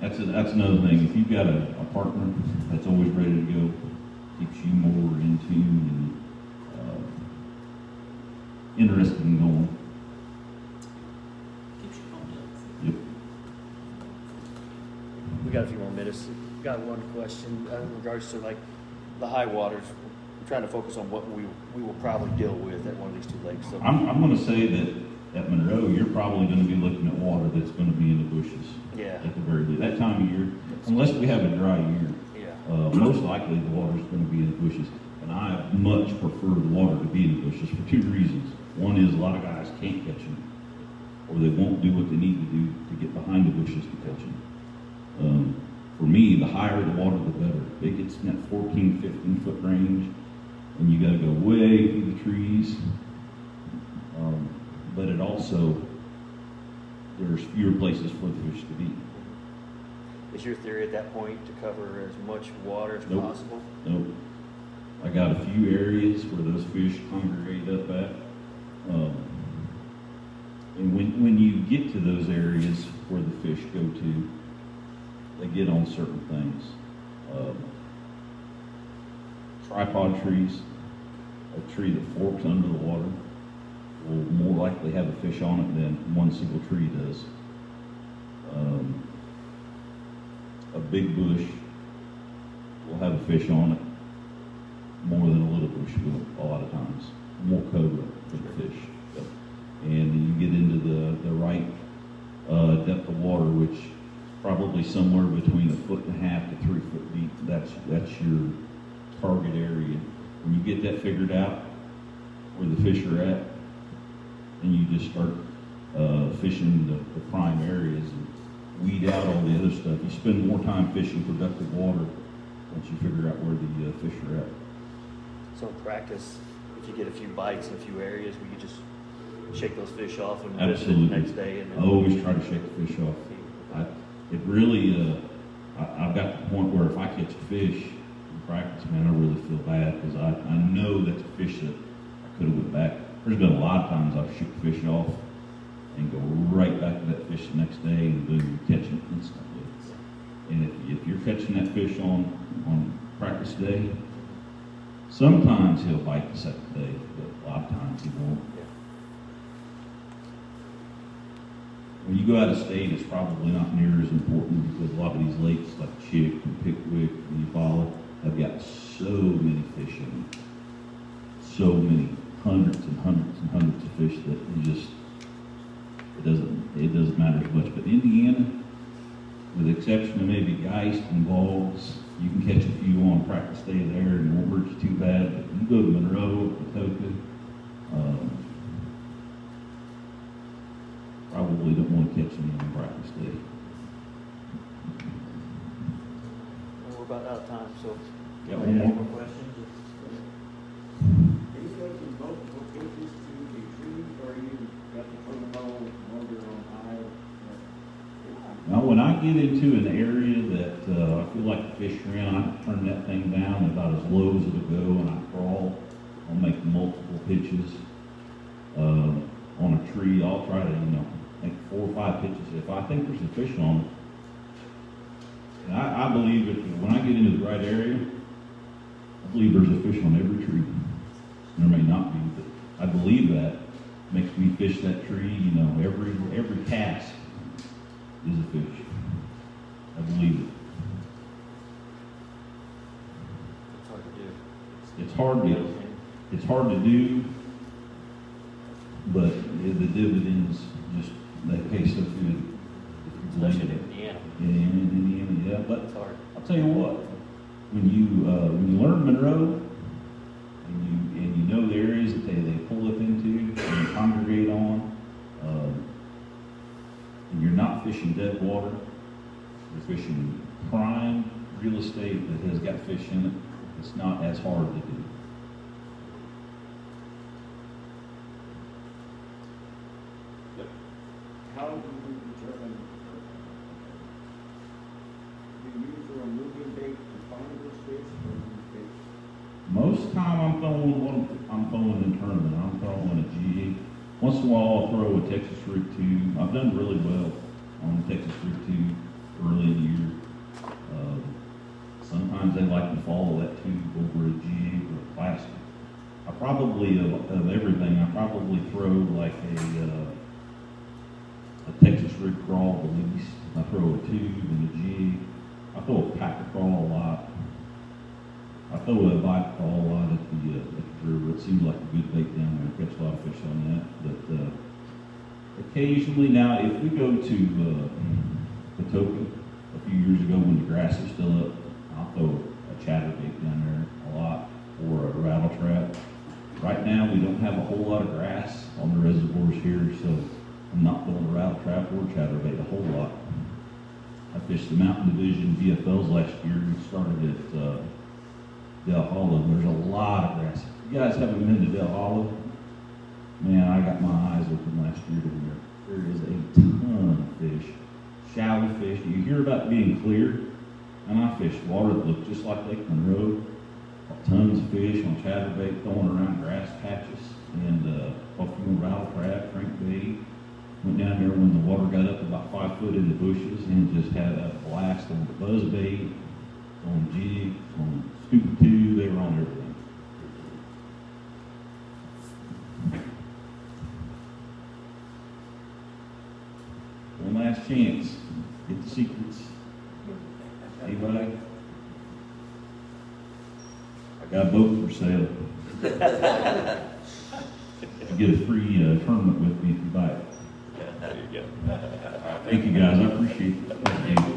[SPEAKER 2] That's another thing. If you've got a partner that's always ready to go, keeps you more in tune and interested in going.
[SPEAKER 9] Keeps you pumped up.
[SPEAKER 2] Yep.
[SPEAKER 5] We got a few more minutes. Got one question in regards to like the high waters. We're trying to focus on what we will probably deal with at one of these 2 lakes. So
[SPEAKER 2] I'm going to say that at Monroe, you're probably going to be looking at water that's going to be in the bushes.
[SPEAKER 5] Yeah.
[SPEAKER 2] At the very least, that time of year, unless we have a dry year,
[SPEAKER 5] yeah.
[SPEAKER 2] most likely the water's going to be in the bushes. And I much prefer the water to be in the bushes for 2 reasons. One is a lot of guys can't catch them. or they won't do what they need to do to get behind the bushes to catch them. For me, the higher the water, the better. It gets in that 14, 15 foot range, and you got to go way through the trees. But it also, there's fewer places for the fish to be.
[SPEAKER 5] Is your theory at that point to cover as much water as
[SPEAKER 2] Nope.
[SPEAKER 5] possible?
[SPEAKER 2] Nope. I got a few areas where those fish congregate up at. And when you get to those areas where the fish go to, they get on certain things. Tripod trees, a tree that forks under the water, will more likely have a fish on it than one single tree does. A big bush will have a fish on it more than a little bush will a lot of times. More cobra for the fish. And you get into the right depth of water, which probably somewhere between 1.5 to 3 foot deep. That's your target area. When you get that figured out, where the fish are at, and you just start fishing the prime areas and weed out all the other stuff. You spend more time fishing productive water once you figure out where the fish are at.
[SPEAKER 5] So in practice, if you get a few bites in a few areas, we could just shake those fish off and visit
[SPEAKER 2] Absolutely.
[SPEAKER 5] the next day. And
[SPEAKER 2] I always try to shake the fish off. It really, I've got to the point where if I catch a fish in practice, man, I really feel bad because I know that's a fish that I could have went back. There's been a lot of times I've shook the fish off and go right back to that fish the next day and boom, catch it instantly. And if you're catching that fish on practice day, sometimes he'll bite the second day, but a lot of times he won't. When you go out of state, it's probably not near as important because a lot of these lakes like Chick and Pickwick and Eufaula have got so many fish in them. So many, hundreds and hundreds and hundreds of fish that it doesn't matter as much. But Indiana, with the exception of maybe geist and bogs, you can catch a few on practice day there and it won't hurt you too bad. But you go to Monroe, Patoka, probably don't want to catch them on practice day.
[SPEAKER 5] we're about out of time, so.
[SPEAKER 2] Got
[SPEAKER 5] Any
[SPEAKER 2] one more?
[SPEAKER 5] more questions?
[SPEAKER 7] Are you taking multiple pitches to the trees, or you got to put them all longer on high?
[SPEAKER 2] Now, when I get into an area that I feel like the fish are in, I can turn that thing down about as low as it'll go, and I crawl. I'll make multiple pitches on a tree. I'll try to, make 4 or 5 pitches. If I think there's a fish on it, and I believe that when I get into the right area, I believe there's a fish on every tree. There may not be, but I believe that makes me fish that tree. Every cast is a fish. I believe it.
[SPEAKER 5] It's hard to do.
[SPEAKER 2] It's hard to do, but the dividends they pay so good.
[SPEAKER 5] Especially in Indiana.
[SPEAKER 2] In Indiana, yeah. But
[SPEAKER 5] It's hard.
[SPEAKER 2] I'll tell you what, when you learn Monroe and you know the areas that they pull up into and you congregate on, and you're not fishing dead water, you're fishing prime real estate that has got fish in it, it's not as hard to do.
[SPEAKER 7] How do you determine, do you use a moving bait to find those fish, or do you fish?
[SPEAKER 2] Most time I'm throwing in tournament. I'm throwing a G. Once in a while I'll throw a Texas rig tube. I've done really well on the Texas rig tube early in the year. Sometimes they like to follow that tube over a G or a plastic. I probably, of everything, I probably throw like a Texas rig crawl the least. I throw a tube and a G. I throw a packer crawl a lot. I throw a vibe crawl a lot at the river. It seems like a good bait down there. Catch a lot of fish on that. But occasionally, now if we go to Patoka a few years ago when the grass is still up, I'll throw a chatterbait down there a lot, or a rattle trap. Right now we don't have a whole lot of grass on the reservoirs here, so I'm not throwing a rattle trap or chatterbait a whole lot. I fished the Mountain Division VFLs last year and started at Del Hollow. There's a lot of grass. If you guys haven't been to Del Hollow, man, I got my eyes open last year to there. There is a ton of fish, shallow fish. You hear about being clear, and I fished water that looked just like Lake Monroe. Tons of fish on chatterbait throwing around grass patches, and off you rattle trap, crankbait. Went down there when the water got up about 5 foot in the bushes and just had a blast on the buzz bait, on jigs, on scuba tube. They were on everything. One last chance. Get the secrets. Anybody? I got a boat for sale. You get a free tournament with me if you buy it.
[SPEAKER 5] There you go.
[SPEAKER 2] Thank you guys. I appreciate it. Thank you.